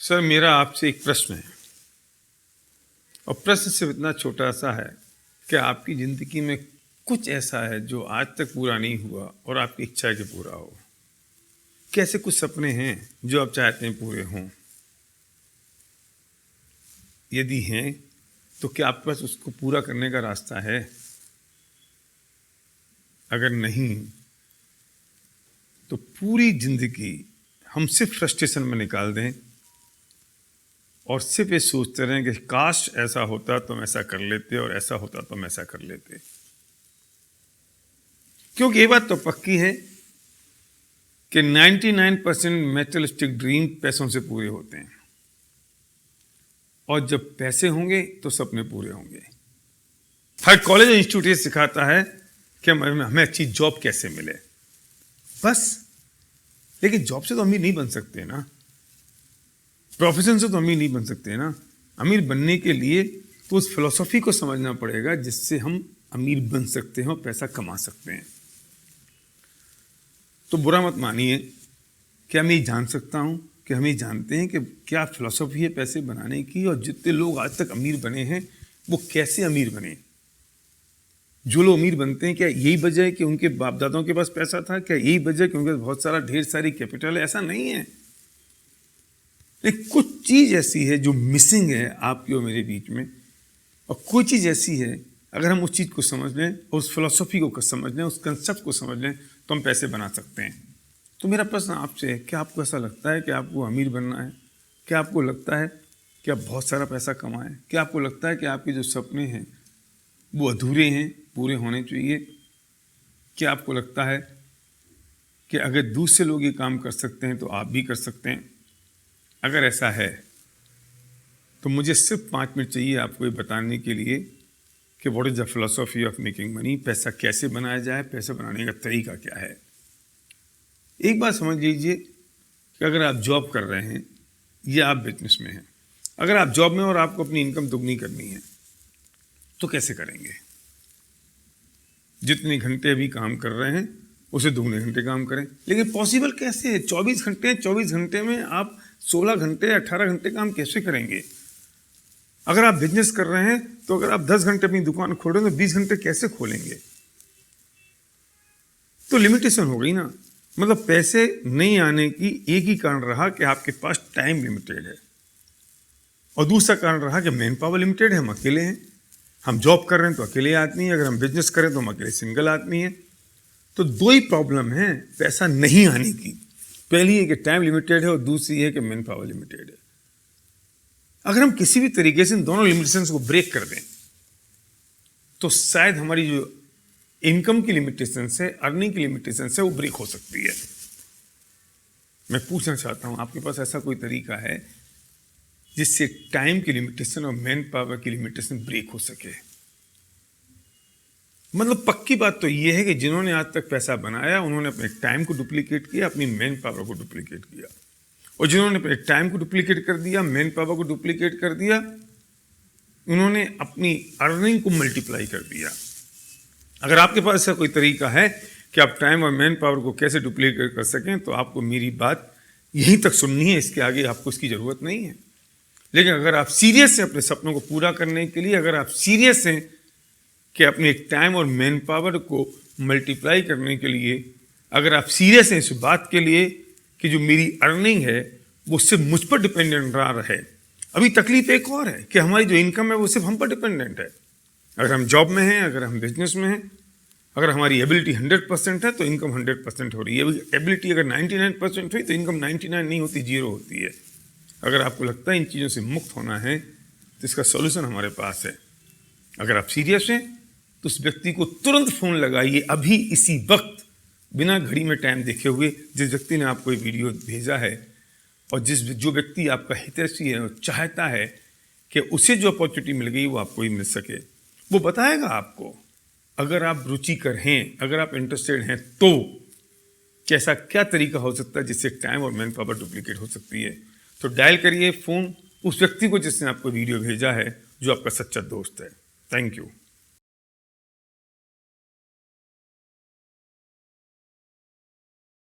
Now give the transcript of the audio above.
Sir, मेरा आपसे एक प्रश्न है और प्रश्न सिर्फ इतना छोटा सा है कि आपकी ज़िंदगी में कुछ ऐसा है जो आज तक पूरा नहीं हुआ और आपकी इच्छा है कि पूरा हो। कैसे कुछ सपने हैं जो आप चाहते हैं पूरे हों? यदि हैं तो क्या आपके पास उसको पूरा करने का रास्ता है? अगर नहीं तो पूरी ज़िंदगी हम सिर्फ फ्रस्ट्रेशन में निकाल दें और सिर्फ ये सोचते रहें कि काश ऐसा होता तो हम ऐसा कर लेते और ऐसा होता तो हम ऐसा कर लेते। क्योंकि ये बात तो पक्की है कि 99% मैटेरियलिस्टिक ड्रीम पैसों से पूरे होते हैं और जब पैसे होंगे तो सपने पूरे होंगे। हर कॉलेज और इंस्टीट्यूट ये सिखाता है कि हमें अच्छी जॉब कैसे मिले, बस। लेकिन जॉब से तो अमीर नहीं बन सकते ना, प्रोफेशन से तो अमीर नहीं बन सकते ना। अमीर बनने के लिए तो उस फिलॉसफी को समझना पड़ेगा जिससे हम अमीर बन सकते हैं और पैसा कमा सकते हैं। तो बुरा मत मानिए कि मैं ये जान सकता हूँ कि हम ये जानते हैं कि क्या फिलॉसफी है पैसे बनाने की, और जितने लोग आज तक अमीर बने हैं वो कैसे अमीर बने। जो लोग अमीर बनते हैं क्या यही वजह है कि उनके बाप दादाओं के पास पैसा था? क्या यही वजह है कि उनके पास बहुत सारा ढेर सारी कैपिटल है? ऐसा नहीं है। लेकिन कुछ चीज़ ऐसी है जो मिसिंग है आपकी और मेरे बीच में, और कोई चीज़ ऐसी है अगर हम उस चीज़ को समझ लें और उस फिलॉसफी को समझ लें, उस कंसेप्ट को समझ लें तो हम पैसे बना सकते हैं। तो मेरा प्रश्न आपसे है, क्या आपको ऐसा लगता है कि आपको अमीर बनना है? क्या आपको लगता है कि आप बहुत सारा पैसा कमाएं? क्या आपको लगता है कि आपके जो सपने हैं वो अधूरे हैं, पूरे होने चाहिए? क्या आपको लगता है कि अगर दूसरे लोग ये काम कर सकते हैं तो आप भी कर सकते हैं? अगर ऐसा है तो मुझे सिर्फ 5 मिनट चाहिए आपको ये बताने के लिए कि what is the philosophy of making money, पैसा कैसे बनाया जाए, पैसा बनाने का तरीका क्या है। एक बात समझ लीजिए कि अगर आप जॉब कर रहे हैं या आप बिजनेस में हैं, अगर आप जॉब में और आपको अपनी इनकम दुगनी करनी है तो कैसे करेंगे? जितने घंटे अभी काम कर रहे हैं उसे दुगने घंटे काम करें। लेकिन पॉसिबल कैसे है? 24 घंटे हैं, 24 घंटे में आप 16 घंटे 18 घंटे काम कैसे करेंगे? अगर आप बिजनेस कर रहे हैं तो अगर आप 10 घंटे अपनी दुकान खोल रहे हैं तो 20 घंटे कैसे खोलेंगे? तो लिमिटेशन हो गई ना। मतलब पैसे नहीं आने की एक ही कारण रहा कि आपके पास टाइम लिमिटेड है, और दूसरा कारण रहा कि मैन पावर लिमिटेड है, हम अकेले हैं। हम जॉब कर रहे हैं तो अकेले आदमी है, अगर हम बिजनेस करें तो हम अकेले सिंगल आदमी है। तो दो ही प्रॉब्लम है पैसा नहीं आने की। पहली है कि टाइम लिमिटेड है और दूसरी है कि मैन पावर लिमिटेड है। अगर हम किसी भी तरीके से इन दोनों लिमिटेशंस को ब्रेक कर दें तो शायद हमारी जो इनकम की लिमिटेशंस है, अर्निंग की लिमिटेशंस है, वो ब्रेक हो सकती है। मैं पूछना चाहता हूं, आपके पास ऐसा कोई तरीका है जिससे टाइम की लिमिटेशन और मैन पावर की लिमिटेशन ब्रेक हो सके? मतलब पक्की बात तो यह है कि जिन्होंने आज तक पैसा बनाया उन्होंने अपने टाइम को डुप्लीकेट किया, अपनी मैन पावर को डुप्लीकेट किया, और जिन्होंने अपने टाइम को डुप्लीकेट कर दिया, मैन पावर को डुप्लीकेट कर दिया, उन्होंने अपनी अर्निंग को मल्टीप्लाई कर दिया। अगर आपके पास ऐसा कोई तरीका है कि आप टाइम और मैन पावर को कैसे डुप्लीकेट कर सकें तो आपको मेरी बात यहीं तक सुननी है, इसके आगे आपको इसकी ज़रूरत नहीं है। लेकिन अगर आप सीरियस हैं अपने सपनों को पूरा करने के लिए, अगर आप सीरियस हैं कि अपने टाइम और मैन पावर को मल्टीप्लाई करने के लिए, अगर आप सीरियस हैं इस बात के लिए कि जो मेरी अर्निंग है वो सिर्फ मुझ पर डिपेंडेंट ना रहे। अभी तकलीफ एक और है कि हमारी जो इनकम है वो सिर्फ हम पर डिपेंडेंट है। अगर हम जॉब में हैं, अगर हम बिजनेस में हैं, अगर हमारी एबिलिटी 100% है तो इनकम 100% हो रही है। एबिलिटी अगर 99% हुई तो इनकम 99 नहीं होती, 0 होती है। अगर आपको लगता है इन चीज़ों से मुक्त होना है तो इसका सॉल्यूशन हमारे पास है। अगर आप सीरियस हैं तो उस व्यक्ति को तुरंत फ़ोन लगाइए, अभी इसी वक्त, बिना घड़ी में टाइम देखे हुए, जिस व्यक्ति ने आपको ये वीडियो भेजा है, और जो व्यक्ति आपका हितैषी है और चाहता है कि उसे जो अपॉर्चुनिटी मिल गई वो आपको ही मिल सके, वो बताएगा आपको। अगर आप रुचिकर हैं, अगर आप इंटरेस्टेड हैं तो कैसा क्या तरीका हो सकता है जिससे टाइम और मैन पावर डुप्लीकेट हो सकती है। तो डायल करिए फ़ोन उस व्यक्ति को जिसने आपको वीडियो भेजा है, जो आपका सच्चा दोस्त है। Thank you.